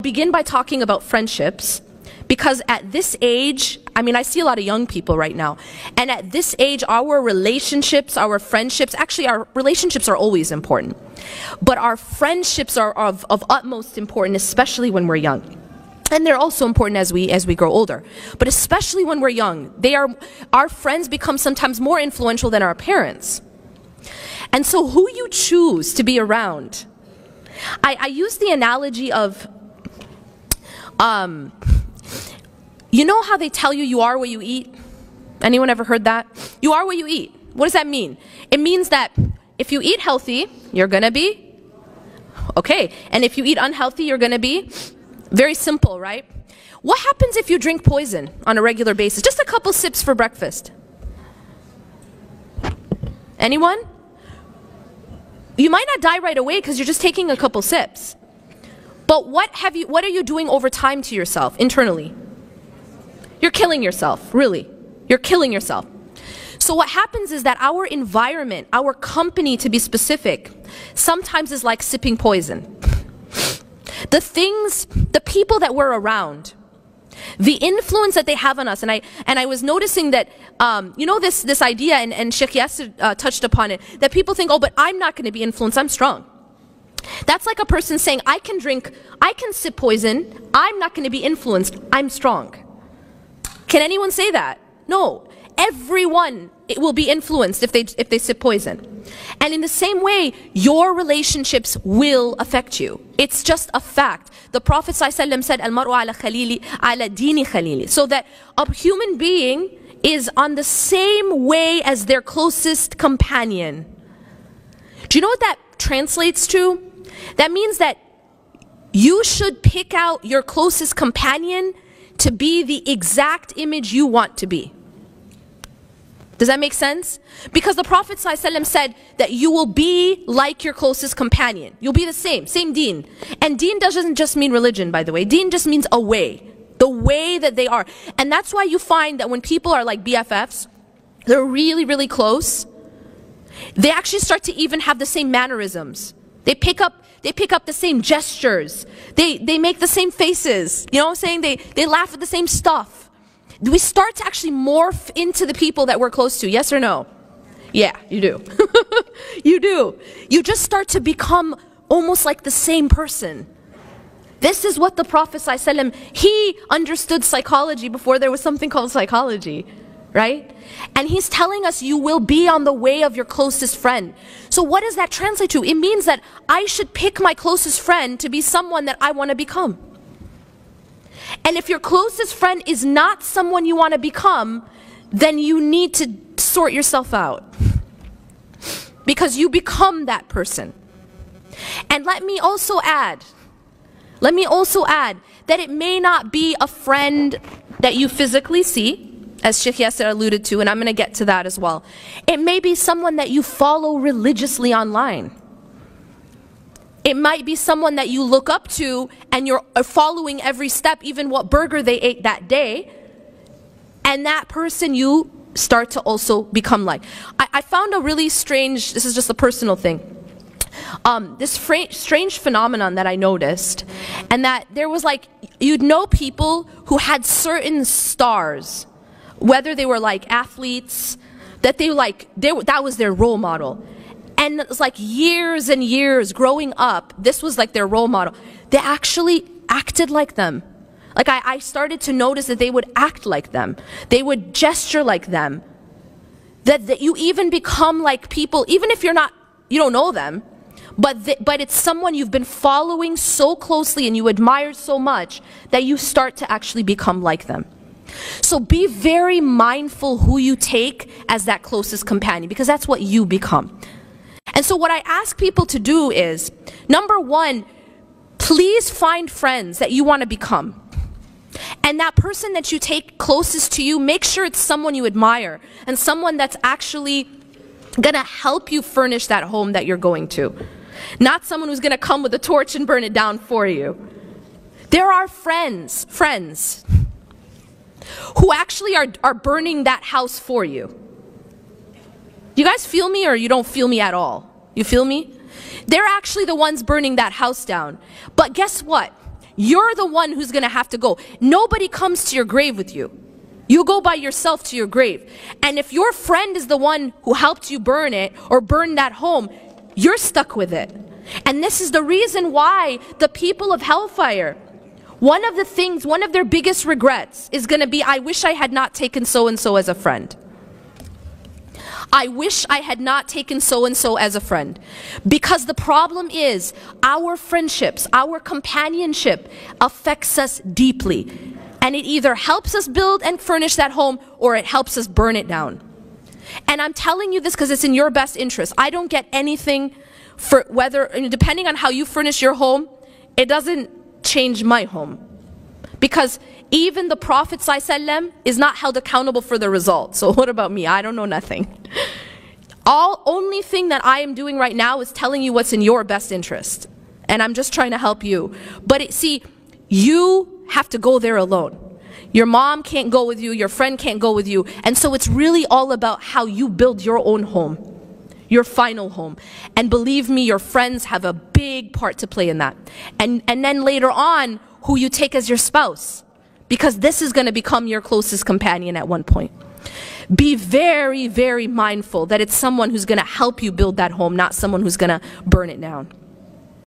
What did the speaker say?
begin by talking about friendships, because at this age, I mean, I see a lot of young people right now, and at this age, our relationships, our friendships, actually our relationships are always important, but our friendships are of utmost importance, especially when we're young. And they're also important as we grow older. But especially when we're young, our friends become sometimes more influential than our parents. And so who you choose to be around. I use the analogy of, you know how they tell you you are what you eat? Anyone ever heard that? You are what you eat. What does that mean? It means that if you eat healthy, you're gonna be okay. And if you eat unhealthy, you're gonna be very simple, right? What happens if you drink poison on a regular basis? Just a couple sips for breakfast. Anyone? You might not die right away because you're just taking a couple sips. But what are you doing over time to yourself internally? You're killing yourself, really. You're killing yourself. So what happens is that our environment, our company to be specific, sometimes is like sipping poison. The people that we're around, the influence that they have on us, and I was noticing that, you know, this idea, and Sheikh Yasser touched upon it, that people think, oh, but I'm not going to be influenced, I'm strong. That's like a person saying, I can sip poison, I'm not going to be influenced, I'm strong. Can anyone say that? No. Everyone will be influenced if they sip poison. And in the same way, your relationships will affect you. It's just a fact. The Prophet ﷺ said, Al-mar'u ala khalili, ala dini khalili. So that a human being is on the same way as their closest companion. Do you know what that translates to? That means that you should pick out your closest companion to be the exact image you want to be. Does that make sense? Because the Prophet ﷺ said that you will be like your closest companion. You'll be the same deen. And deen doesn't just mean religion, by the way. Deen just means a way. The way that they are. And that's why you find that when people are like BFFs, they're really, really close, they actually start to even have the same mannerisms. They pick up the same gestures. They make the same faces. You know what I'm saying? They laugh at the same stuff. We start to actually morph into the people that we're close to, yes or no? Yeah, you do. You do. You just start to become almost like the same person. This is what the Prophet ﷺ, he understood psychology before there was something called psychology, right? And he's telling us you will be on the way of your closest friend. So what does that translate to? It means that I should pick my closest friend to be someone that I want to become. And if your closest friend is not someone you want to become, then you need to sort yourself out. Because you become that person. And let me also add that it may not be a friend that you physically see, as Sheikh Yasser alluded to, and I'm going to get to that as well. It may be someone that you follow religiously online. It might be someone that you look up to and you're following every step, even what burger they ate that day. And that person you start to also become like. I found a really strange, this is just a personal thing, this strange phenomenon that I noticed. And that there was like, you'd know people who had certain stars, whether they were like athletes, that that was their role model. And it's like years and years growing up, this was like their role model. They actually acted like them. Like I started to notice that they would act like them. They would gesture like them. That you even become like people, even if you don't know them, but it's someone you've been following so closely and you admire so much that you start to actually become like them. So be very mindful who you take as that closest companion, because that's what you become. And so what I ask people to do is, number one, please find friends that you want to become. And that person that you take closest to you, make sure it's someone you admire and someone that's actually going to help you furnish that home that you're going to. Not someone who's going to come with a torch and burn it down for you. There are friends who actually are burning that house for you. You guys feel me, or you don't feel me at all? You feel me? They're actually the ones burning that house down. But guess what? you're the one who's going to have to go. Nobody comes to your grave with you. You go by yourself to your grave. And if your friend is the one who helped you burn it or burn that home, you're stuck with it. And this is the reason why the people of hellfire, one of their biggest regrets is going to be, I wish I had not taken so-and-so as a friend. I wish I had not taken so-and-so as a friend. Because the problem is, our friendships, our companionship affects us deeply. And it either helps us build and furnish that home, or it helps us burn it down. And I'm telling you this because it's in your best interest. I don't get anything for whether, depending on how you furnish your home, it doesn't change my home. Because even the Prophet ﷺ is not held accountable for the result. So what about me? I don't know nothing. Only thing that I am doing right now is telling you what's in your best interest. And I'm just trying to help you. But see, you have to go there alone. Your mom can't go with you, your friend can't go with you. And so it's really all about how you build your own home, your final home. And believe me, your friends have a big part to play in that. And then later on, who you take as your spouse. Because this is going to become your closest companion at one point. Be very, very mindful that it's someone who's going to help you build that home, not someone who's going to burn it down.